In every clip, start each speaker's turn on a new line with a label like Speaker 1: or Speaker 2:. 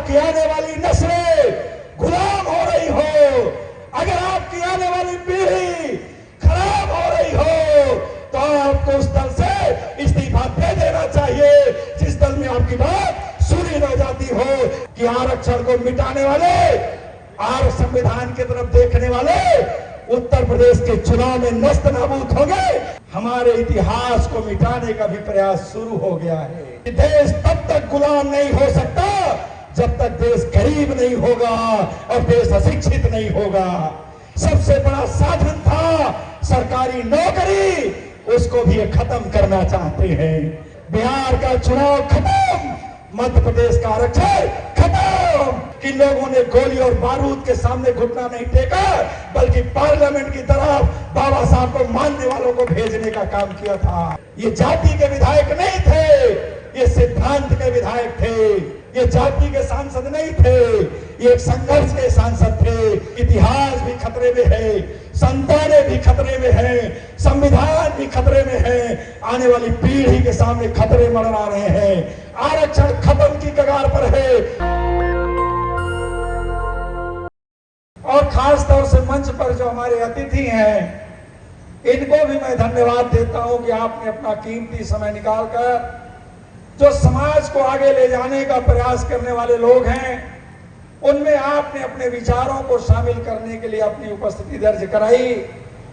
Speaker 1: आपकी आने वाली नस्लें गुलाम हो रही हो, अगर आपकी आने वाली पीढ़ी खराब हो रही हो, तो आपको उस दल से इस्तीफा दे देना चाहिए जिस दल में आपकी बात सुनी न जाती हो कि आरक्षण को मिटाने वाले और संविधान की तरफ देखने वाले उत्तर प्रदेश के चुनाव में नस्त नाबूद हो गए। हमारे इतिहास को मिटाने का भी प्रयास शुरू हो गया है। देश तब तक गुलाम नहीं हो सकता जब तक देश गरीब नहीं होगा और देश अशिक्षित नहीं होगा। सबसे बड़ा साधन था सरकारी नौकरी, उसको भी ये खत्म करना चाहते हैं। बिहार का चुनाव खत्म, मध्य प्रदेश का आरक्षण खत्म। कि लोगों ने गोली और बारूद के सामने घुटना नहीं टेका, बल्कि पार्लियामेंट की तरफ बाबा साहब को मानने वालों को भेजने का काम किया था। ये जाति के विधायक नहीं थे, ये सिद्धांत के विधायक थे, ये जाति के सांसद नहीं थे, ये एक संघर्ष के सांसद थे। इतिहास भी खतरे में है, संतानें भी खतरे में है, संविधान भी खतरे में है, आने वाली पीढ़ी के सामने खतरे मंडरा रहे हैं। आरक्षण खत्म की कगार पर है। और खास तौर से मंच पर जो हमारे अतिथि हैं, इनको भी मैं धन्यवाद देता हूं कि आपने अपना कीमती समय निकालकर जो समाज को आगे ले जाने का प्रयास करने वाले लोग हैं, उनमें आपने अपने विचारों को शामिल करने के लिए अपनी उपस्थिति दर्ज कराई।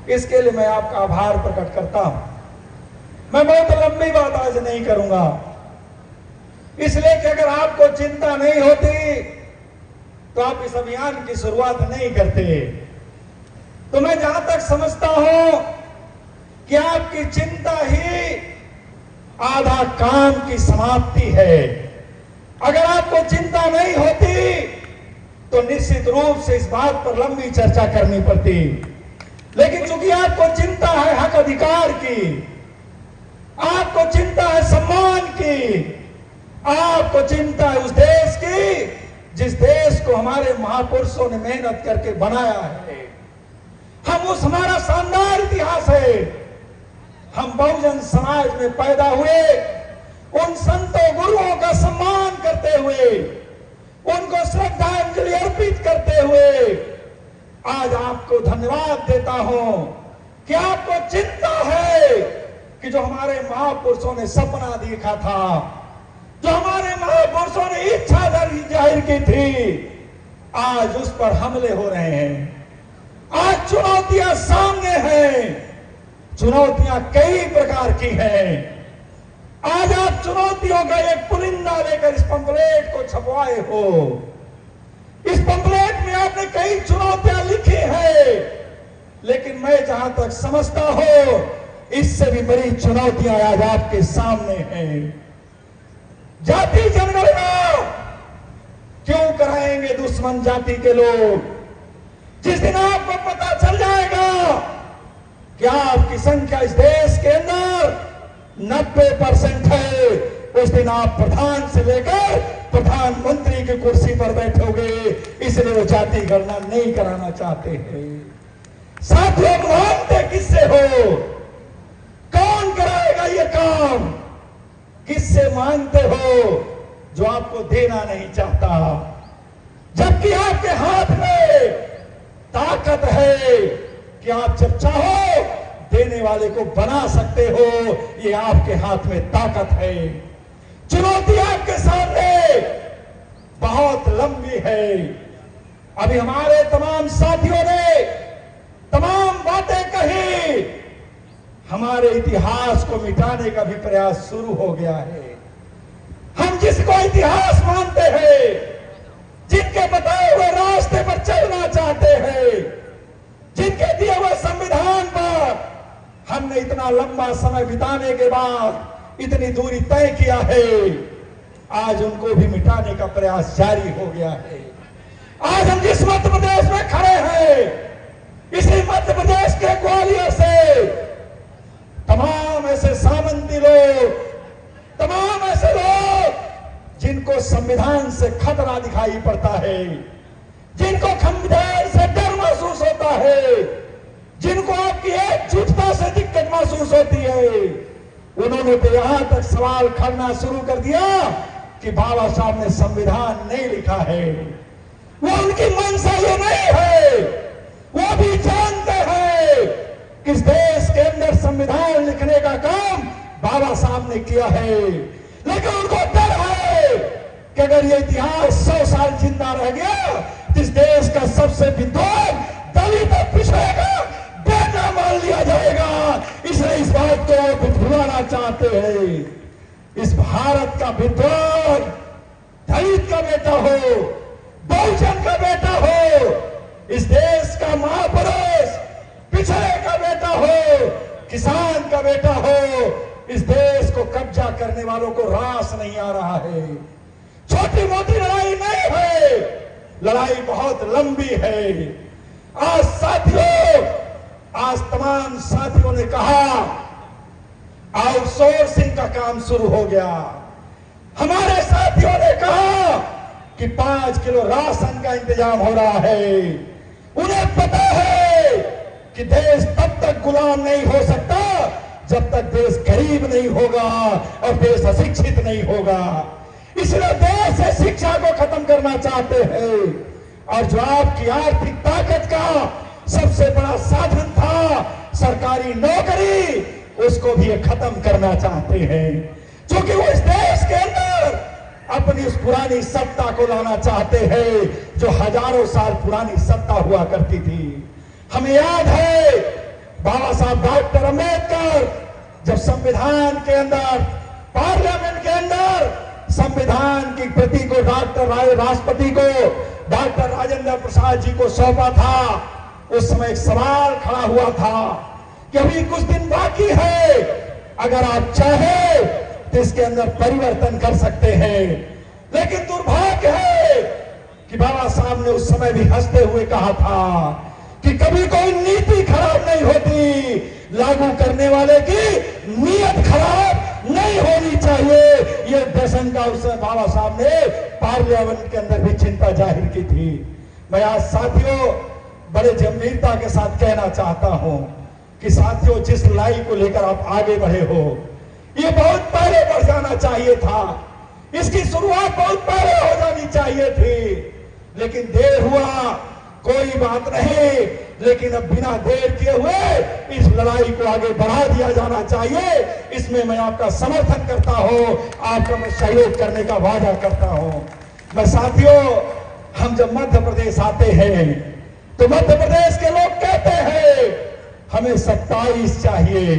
Speaker 1: इसके लिए मैं आपका आभार प्रकट करता हूं। मैं बहुत लंबी बात आज नहीं करूंगा, इसलिए कि अगर आपको चिंता नहीं होती तो आप इस अभियान की शुरुआत नहीं करते। तो मैं जहां तक समझता हूं कि आपकी चिंता ही आधा काम की समाप्ति है। अगर आपको चिंता नहीं होती तो निश्चित रूप से इस बात पर लंबी चर्चा करनी पड़ती, लेकिन चूंकि आपको चिंता है हक अधिकार की, आपको चिंता है सम्मान की, आपको चिंता है उस देश की जिस देश को हमारे महापुरुषों ने मेहनत करके बनाया है। हम उस हमारा शानदार इतिहास है। हम बहुजन समाज में पैदा हुए, उन संतों गुरुओं का सम्मान करते हुए, उनको श्रद्धांजलि अर्पित करते हुए आज आपको धन्यवाद देता हूं कि आपको चिंता है कि जो हमारे महापुरुषों ने सपना देखा था, जो हमारे महापुरुषों ने इच्छा जाहिर की थी, आज उस पर हमले हो रहे हैं। आज चुनौतियां सामने हैं, चुनौतियां कई प्रकार की हैं। आज आप चुनौतियों का एक पुलिंदा लेकर इस पंपलेट को छपवाए हो। इस पंपलेट में आपने कई चुनौतियां लिखी है, लेकिन मैं जहां तक समझता हूं इससे भी बड़ी चुनौतियां आज आपके सामने हैं। जाति जनगणना क्यों कराएंगे दुश्मन जाति के लोग? जिस दिन आपको पता चल जाएगा कि आपकी संख्या इस देश के अंदर 90% है, उस दिन आप प्रधान से लेकर प्रधानमंत्री की कुर्सी पर बैठोगे। इसलिए वो जाति गणना नहीं कराना चाहते हैं। साथियों, मानते किससे हो? कौन कराएगा ये काम? किससे मांगते हो जो आपको देना नहीं चाहता, जबकि आपके हाथ में ताकत है कि आप जब चाहो देने वाले को बना सकते हो। ये आपके हाथ में ताकत है। चुनौती आपके सामने बहुत लंबी है। अभी हमारे तमाम साथियों ने तमाम बातें कही, हमारे इतिहास को मिटाने का भी प्रयास शुरू हो गया है। हम जिसको इतिहास मानते हैं, जिनके बताए हुए रास्ते पर चलना चाहते हैं, जिनके दिए हुए संविधान पर हमने इतना लंबा समय बिताने के बाद इतनी दूरी तय किया है, आज उनको भी मिटाने का प्रयास जारी हो गया है। आज हम जिस मध्य प्रदेश में खड़े हैं, इसी मध्य प्रदेश के ग्वालियर से तमाम ऐसे सामंती लोग, तमाम ऐसे लोग जिनको संविधान से खतरा दिखाई पड़ता है, जिनको संविधान से डर महसूस होता है, जिनको आपकी एकजुटता से दिक्कत महसूस होती है, उन्होंने तो यहां तक सवाल करना शुरू कर दिया कि कि बाबा साहब ने संविधान नहीं लिखा है। वो उनकी मंशा ये नहीं है, वो भी जानते हैं कि इस देश के अंदर संविधान लिखने का काम बाबा साहब ने किया है, लेकिन उनको डर है कि अगर ये इतिहास 100 साल जिंदा रह गया तो इस देश का सबसे विद्वान दलित और पिछड़े का बेटा मान लिया जाएगा। इसलिए इस बात को भुलाना चाहते हैं। इस भारत का विद्वान दलित का बेटा हो, बहुजन का बेटा हो, इस देश का महापुरुष पिछड़े का बेटा हो, किसान का बेटा हो, इस देश को कब्जा करने वालों को रास नहीं आ रहा है। छोटी मोटी लड़ाई नहीं है, लड़ाई बहुत लंबी है। आज साथियों, आज तमाम साथियों ने कहा आउटसोर्सिंग का काम शुरू हो गया। हमारे साथियों ने कहा कि 5 किलो राशन का इंतजाम हो रहा है। उन्हें पता है कि देश तब तक गुलाम नहीं हो सकता जब तक देश गरीब नहीं होगा और देश अशिक्षित नहीं होगा। इसलिए देश से शिक्षा को खत्म करना चाहते हैं और जो आपकी आर्थिक ताकत का सबसे बड़ा साधन था सरकारी नौकरी, उसको भी ये खत्म करना चाहते हैं, क्योंकि वो इस देश के अंदर अपनी उस पुरानी सत्ता को लाना चाहते हैं जो हजारों साल पुरानी सत्ता हुआ करती थी। हमें याद है बाबा साहब डॉक्टर अंबेडकर जब संविधान के अंदर, पार्लियामेंट के अंदर संविधान की प्रति को राष्ट्रपति को डॉक्टर राजेंद्र प्रसाद जी को सौंपा था, उस समय एक सवाल खड़ा हुआ था कि अभी कुछ दिन बाकी है, अगर आप चाहे तो इसके अंदर परिवर्तन कर सकते हैं। लेकिन दुर्भाग्य है कि बाबा साहब ने उस समय भी हंसते हुए कहा था कि कभी कोई नीति खराब नहीं होती, लागू करने वाले की नीयत खराब नहीं होनी चाहिए। ये दर्शन का उस बाबा साहब ने पार्लियामेंट के अंदर भी चिंता जाहिर की थी। मैं आज साथियों बड़े गंभीरता के साथ कहना चाहता हूं कि साथियों, जिस लड़ाई को लेकर आप आगे बढ़े हो, ये बहुत पहले बढ़ जाना चाहिए था, इसकी शुरुआत बहुत पहले हो जानी चाहिए थी, लेकिन देर हुआ, कोई बात नहीं, लेकिन अब बिना देर किए हुए इस लड़ाई को आगे बढ़ा दिया जाना चाहिए। इसमें मैं आपका समर्थन करता हूं, आपका मैं सहयोग करने का वादा करता हूं। मैं साथियों, हम जब मध्य प्रदेश आते हैं तो मध्य प्रदेश के लोग कहते हैं हमें 27 चाहिए।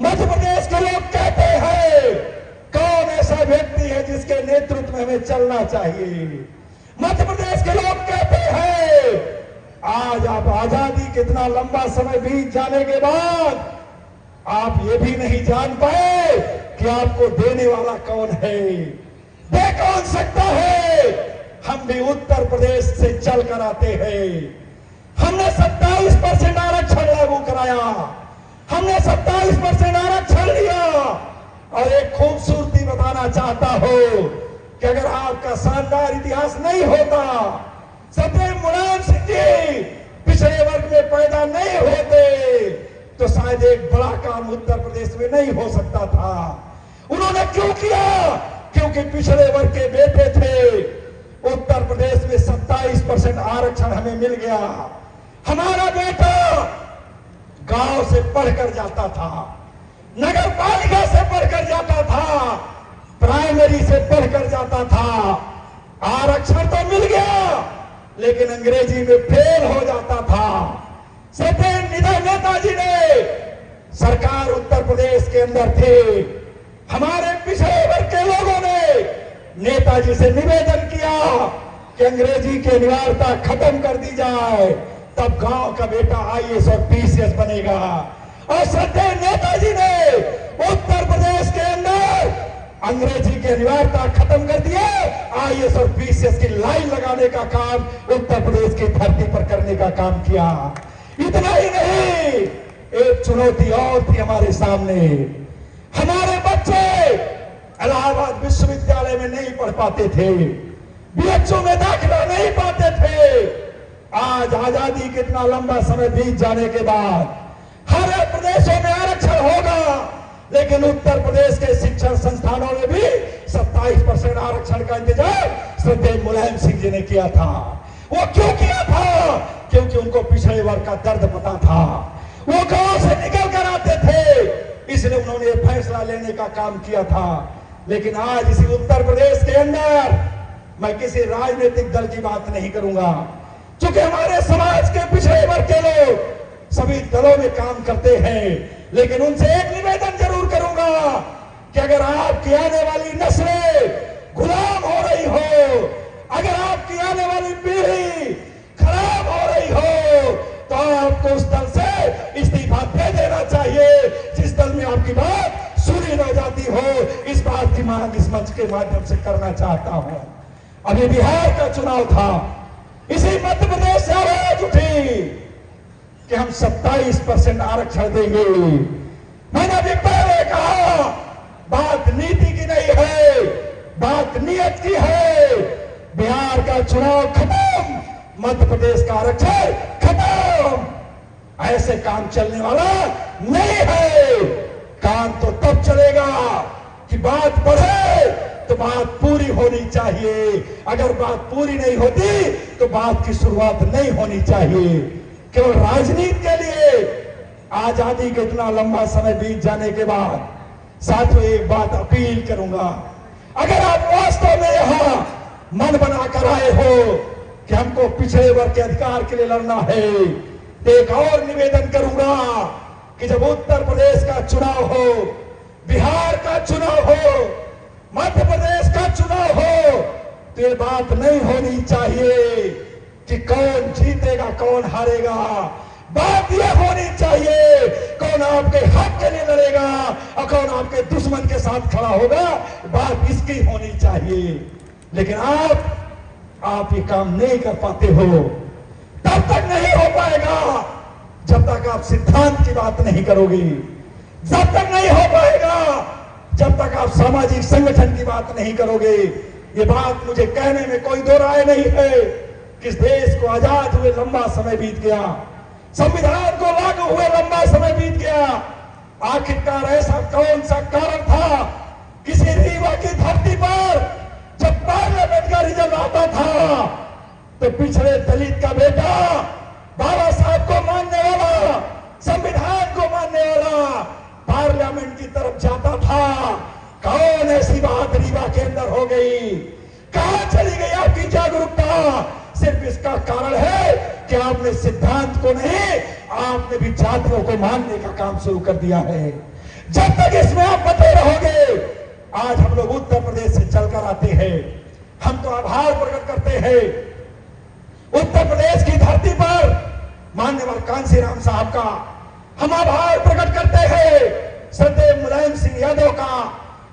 Speaker 1: मध्य प्रदेश के लोग कहते हैं कौन ऐसा व्यक्ति है जिसके नेतृत्व में हमें चलना चाहिए। मध्य प्रदेश के लोग कहते हैं आज आप आजादी कितना लंबा समय बीत जाने के बाद आप ये भी नहीं जान पाए कि आपको देने वाला कौन है, दे कौन सकता है। हम भी उत्तर प्रदेश से चल कर आते हैं, हमने 27% आरक्षण लागू कराया, हमने 27% आरक्षण लिया। और एक खूबसूरती बताना चाहता हूं कि अगर आपका शानदार इतिहास नहीं होता, सदैव मुलायम सिंह जी पिछड़े वर्ग में पैदा नहीं होते, तो शायद एक बड़ा काम उत्तर प्रदेश में नहीं हो सकता था। उन्होंने क्यों किया? क्योंकि पिछड़े वर्ग के बेटे थे। उत्तर प्रदेश में 27% आरक्षण हमें मिल गया। हमारा बेटा गांव से पढ़कर जाता था, नगर पालिका से पढ़कर जाता था, प्राइमरी से पढ़कर जाता था, आरक्षण तो मिल गया लेकिन अंग्रेजी में फेल हो जाता था। सत्येंद्र नेताजी ने सरकार उत्तर प्रदेश के अंदर थे, हमारे पिछड़े वर्ग के लोगों ने नेताजी से निवेदन किया कि अंग्रेजी की अनिवार्यता खत्म कर दी जाए, तब गांव का बेटा आईएएस और पीसीएस बनेगा। और श्रद्धेय नेताजी ने उत्तर प्रदेश के अंदर अंग्रेजी की अनिवार्यता खत्म कर दिया, आईएएस और पीसीएस की लाइन लगाने का काम उत्तर प्रदेश की धरती पर करने का काम किया। इतना ही नहीं, एक चुनौती और थी हमारे सामने। हमारे बच्चे इलाहाबाद विश्वविद्यालय में नहीं पढ़ पाते थे, बीएचयू में दाखिला नहीं पाते थे। आज आजादी के इतना लंबा समय बीत जाने के बाद हर प्रदेशों में आरक्षण होगा, लेकिन उत्तर प्रदेश के शिक्षण संस्थानों में भी 27% आरक्षण का इंतजाम श्रद्धेय मुलायम सिंह जी ने किया था। वो क्यों किया था? क्योंकि उनको पिछड़े वर्ग का दर्द पता था। वो गांव से निकल कर आते थे, इसलिए उन्होंने ये फैसला लेने का काम किया था। लेकिन आज इसी उत्तर प्रदेश के अंदर मैं किसी राजनीतिक दल की बात नहीं करूंगा, क्योंकि हमारे समाज के पिछड़े वर्ग के लोग सभी दलों में काम करते हैं। लेकिन उनसे एक निवेदन जरूर करूंगा कि अगर आपकी आने वाली नस्लें गुलाम हो रही हो, अगर आपकी आने वाली पीढ़ी खराब हो रही हो, तो आपको उस दल से इस्तीफा दे देना चाहिए जिस दल में आपकी बात सुनी न जाती हो। इस बात की मांग इस मंच के माध्यम से करना चाहता हूं। अभी बिहार का चुनाव था, इसी मध्य प्रदेश से आवाज उठी कि हम 27% आरक्षण देंगे। मैंने अभी पहले कहा, बात नीति की नहीं है, बात नियत की है। बिहार का चुनाव खत्म, मध्य प्रदेश का आरक्षण खत्म। ऐसे काम चलने वाला नहीं है। काम तो तब चलेगा कि बात बढ़े, तो बात पूरी होनी चाहिए। अगर बात पूरी नहीं होती तो बात की शुरुआत नहीं होनी चाहिए। केवल राजनीति के लिए आजादी के इतना लंबा समय बीत जाने के बाद साथियों एक बात अपील करूंगा, अगर आप वास्तव में यहां मन बनाकर आए हो कि हमको पिछड़े वर्ग के अधिकार के लिए लड़ना है, तो एक और निवेदन करूंगा कि जब उत्तर प्रदेश का चुनाव हो, बिहार का चुनाव हो, मध्य प्रदेश का चुनाव हो, तो ये बात नहीं होनी चाहिए कि कौन जीतेगा कौन हारेगा। बात यह होनी चाहिए कौन आपके हक के लिए लड़ेगा और कौन आपके दुश्मन के साथ खड़ा होगा। बात इसकी होनी चाहिए। लेकिन आप ये काम नहीं कर पाते हो। तब तक नहीं हो पाएगा जब तक आप सिद्धांत की बात नहीं करोगे, जब तक नहीं हो पाएगा जब तक आप सामाजिक संगठन की बात नहीं करोगे। ये बात मुझे कहने में कोई दो राय नहीं है कि इस देश को आजाद हुए लंबा समय बीत गया, संविधान को लागू हुए लंबा समय बीत गया। आखिरकार ऐसा कौन सा कारण था किसी रीवा की धरती पर जब पार्लियामेंट का रिजल्ट आता था तो पिछड़े दलित का बेटा बाबा साहब को मानने वाला, संविधान को मानने वाला पार्लियामेंट की तरफ जाता था। कौन ऐसी बात रीवा के अंदर हो गई? कहां चली गई आपकी जागरूकता? सिर्फ इसका कारण है कि आपने सिद्धांत को नहीं, आपने भी जातियों को मानने का काम शुरू कर दिया है। जब तक इसमें आप बटे रहोगे, आज हम लोग उत्तर प्रदेश से चलकर आते हैं, हम तो आभार प्रकट करते हैं उत्तर प्रदेश की धरती पर माननीय कांशीराम साहब का, हम आभार प्रकट करते हैं श्रद्धेय मुलायम सिंह यादव का,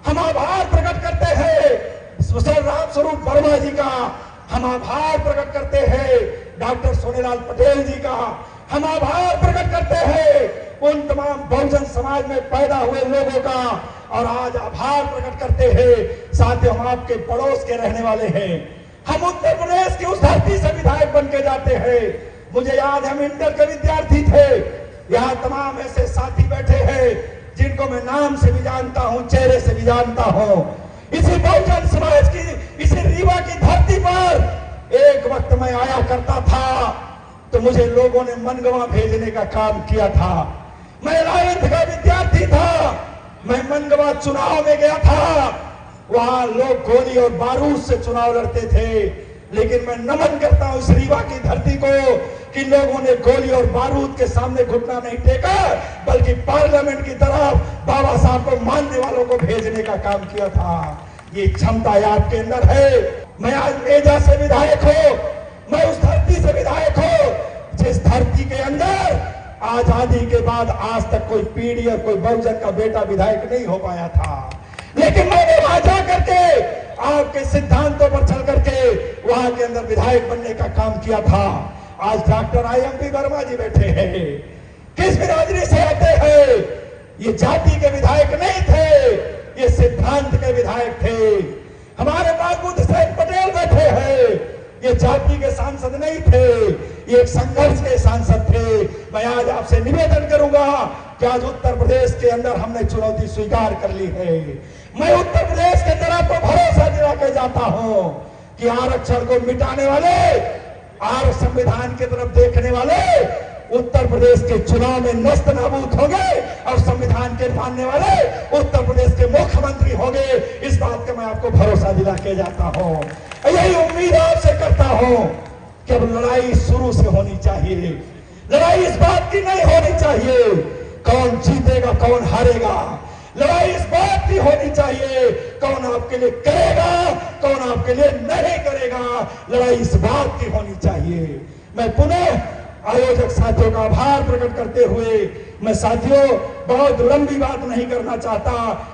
Speaker 1: हम आभार प्रकट करते हैं सुशल राम स्वरूप वर्मा जी का, हम आभार प्रकट करते हैं डॉक्टर सोनेलाल पटेल जी का, हम आभार प्रकट करते हैं उन तमाम बहुजन समाज में पैदा हुए लोगों का, और आज आभार प्रकट करते हैं साथियों हम आपके पड़ोस के रहने वाले हैं। हम उत्तर प्रदेश की उस धरती से विधायक बन के जाते हैं। मुझे याद है हम इंटर के विद्यार्थी थे, यहाँ तमाम ऐसे साथी बैठे हैं जिनको मैं नाम से भी जानता हूं, चेहरे से भी जानता हूं। इसी बहुजन समाज की इसी रीवा की धरती पर एक वक्त मैं आया करता था तो मुझे लोगों ने मनगवा भेजने का काम किया था। मैं 11th का विद्यार्थी था, मैं मनगवा चुनाव में गया था, वहां लोग गोली और बारूद से चुनाव लड़ते थे, लेकिन मैं नमन करता हूं इस रीवा की धरती को कि लोगों ने गोली और बारूद के सामने घुटना नहीं टेका, बल्कि पार्लियामेंट की तरफ बाबा साहब को मानने वालों को भेजने का काम किया था। ये क्षमता आपके अंदर है। मैं आज मेजा से विधायक हूं, मैं उस धरती से विधायक हूं जिस धरती के अंदर आजादी के बाद आज तक कोई पीढ़ी और कोई बहुजन का बेटा विधायक नहीं हो पाया था। लेकिन मैंने वहां जाकर के आपके सिद्धांतों पर चल करके वहां के अंदर विधायक बनने का काम किया था। आज डॉक्टर IMP वर्मा जी बैठे हैं, किस बिरादरी से आते हैं? ये जाति के विधायक नहीं थे, ये सिद्धांत के विधायक थे। हमारे महमूद हुसैन पटेल बैठे हैं, ये जाति के सांसद नहीं थे, ये एक संघर्ष के सांसद थे। मैं आज आपसे निवेदन करूंगा कि आज उत्तर प्रदेश के अंदर हमने चुनौती स्वीकार कर ली है। मैं उत्तर प्रदेश के अंदर आपको भरोसा दिला के जाता हूं कि आरक्षण को मिटाने वाले और संविधान की तरफ देखने वाले उत्तर प्रदेश के चुनाव में नस्त नाबूद होंगे और संविधान के मानने वाले उत्तर प्रदेश के मुख्यमंत्री होंगे। इस बात का मैं आपको भरोसा दिला के जाता हूं। यही उम्मीद आपसे करता हूं कि अब लड़ाई शुरू से होनी चाहिए। लड़ाई इस बात की नहीं होनी चाहिए कौन जीतेगा कौन हारेगा। लड़ाई इस बात की होनी चाहिए कौन आपके लिए करेगा कौन आपके लिए नहीं करेगा। लड़ाई इस बात की होनी चाहिए। मैं पुनः आयोजक साथियों का आभार प्रकट करते हुए मैं साथियों बहुत लंबी बात नहीं करना चाहता,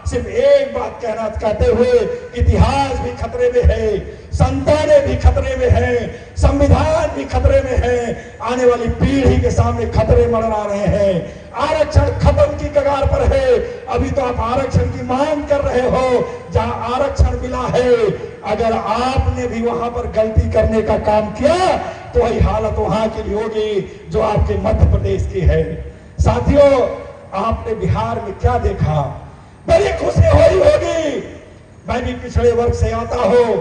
Speaker 1: सिर्फ एक बात कहते हुए इतिहास भी खतरे में है, संतानें भी खतरे में है, संविधान भी खतरे में है, आने वाली पीढ़ी के सामने खतरे मंडरा रहे हैं। आरक्षण खत्म की कगार पर है। अभी तो आप आरक्षण की मांग कर रहे हो जहां आरक्षण मिला है। अगर आपने भी वहां पर गलती करने का काम किया तो वही हालत वहां की भी होगी जो आपके मध्य प्रदेश की है। साथियों आपने बिहार में क्या देखा, बड़ी खुशी हुई होगी। मैं भी पिछड़े वर्ग से आता हूं,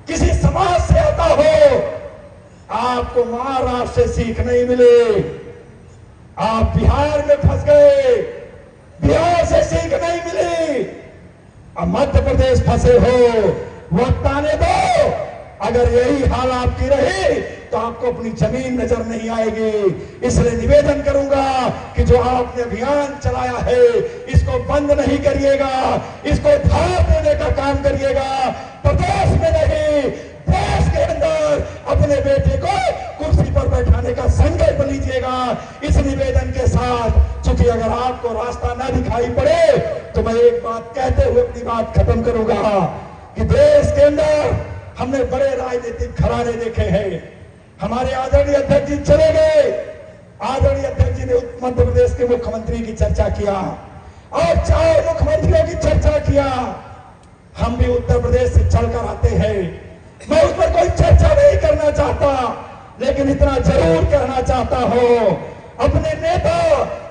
Speaker 1: किसी समाज से आता हूं। आपको महाराष्ट्र से सीख नहीं मिली, आप बिहार में फंस गए, बिहार से सीख नहीं मिली, अब मध्य प्रदेश फंसे हो। वक्त आने दो, अगर यही हाल आपकी रही तो आपको अपनी जमीन नजर नहीं आएगी। इसलिए निवेदन करूंगा कि जो आपने अभियान चलाया है इसको बंद नहीं करिएगा, इसको धार देने का काम करिएगा। प्रदेश में नहीं देश के अंदर अपने बेटे को कुर्सी पर बैठाने का संकल्प लीजिएगा। इस निवेदन के साथ चूंकि अगर आपको रास्ता न दिखाई पड़े तो मैं एक बात कहते हुए अपनी बात खत्म करूंगा कि देश के अंदर हमने बड़े राजनीतिक घराने देखे हैं। हमारे आदरणीय अध्यक्ष जी चले गए, आदरणीय अध्यक्ष जी ने मध्य प्रदेश के मुख्यमंत्री की चर्चा किया और 4 मुख्यमंत्रियों की चर्चा किया। हम भी उत्तर प्रदेश से चलकर आते हैं। मैं उस पर कोई चर्चा नहीं करना चाहता, लेकिन इतना जरूर कहना चाहता हूं अपने नेता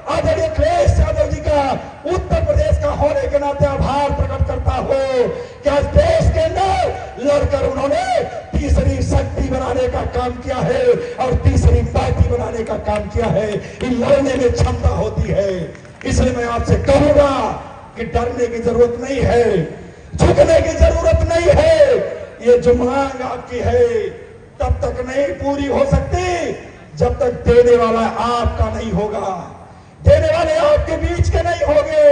Speaker 1: आदरणीय अखिलेश यादव जी का उत्तर प्रदेश का होने के नाते आभार प्रकट करता हूं कि आज देश के अंदर लड़कर उन्होंने तीसरी शक्ति बनाने का काम किया है और तीसरी पार्टी बनाने का काम किया है। इन लड़ने में क्षमता होती है। इसलिए मैं आपसे कहूंगा कि डरने की जरूरत नहीं है, झुकने की जरूरत नहीं है। ये जो मांग आपकी है तब तक नहीं पूरी हो सकती जब तक देने वाला आपका नहीं होगा, देने वाले आपके बीच के नहीं होंगे।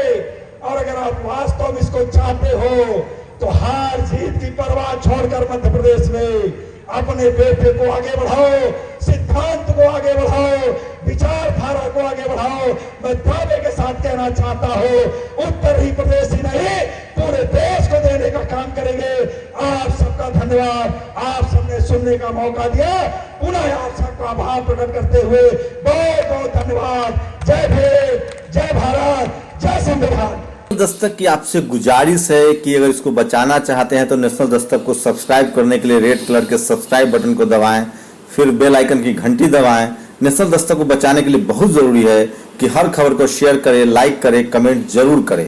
Speaker 1: और अगर आप वास्तव में इसको चाहते हो तो हार जीत की परवाह छोड़कर मध्य प्रदेश में अपने बेटे को आगे बढ़ाओ, सिद्धांत को आगे बढ़ाओ, विचारधारा को आगे बढ़ाओ। मैं दावे के साथ कहना चाहता हूं उत्तर ही प्रदेश ही नहीं पूरे देश को देने का काम करेंगे। आप सबका धन्यवाद, आप सबने सुनने का मौका दिया। पुनः आप सबका आभार प्रकट करते हुए बहुत बहुत धन्यवाद। जय भीम, जय भारत, जय संविधान।
Speaker 2: दस्तक की आपसे गुजारिश है कि अगर इसको बचाना चाहते हैं तो नेशनल दस्तक को सब्सक्राइब करने के लिए रेड कलर के सब्सक्राइब बटन को दबाएं, फिर बेल आइकन की घंटी दबाएं। नेशनल दस्तक को बचाने के लिए बहुत जरूरी है कि हर खबर को शेयर करें, लाइक करें, कमेंट जरूर करें।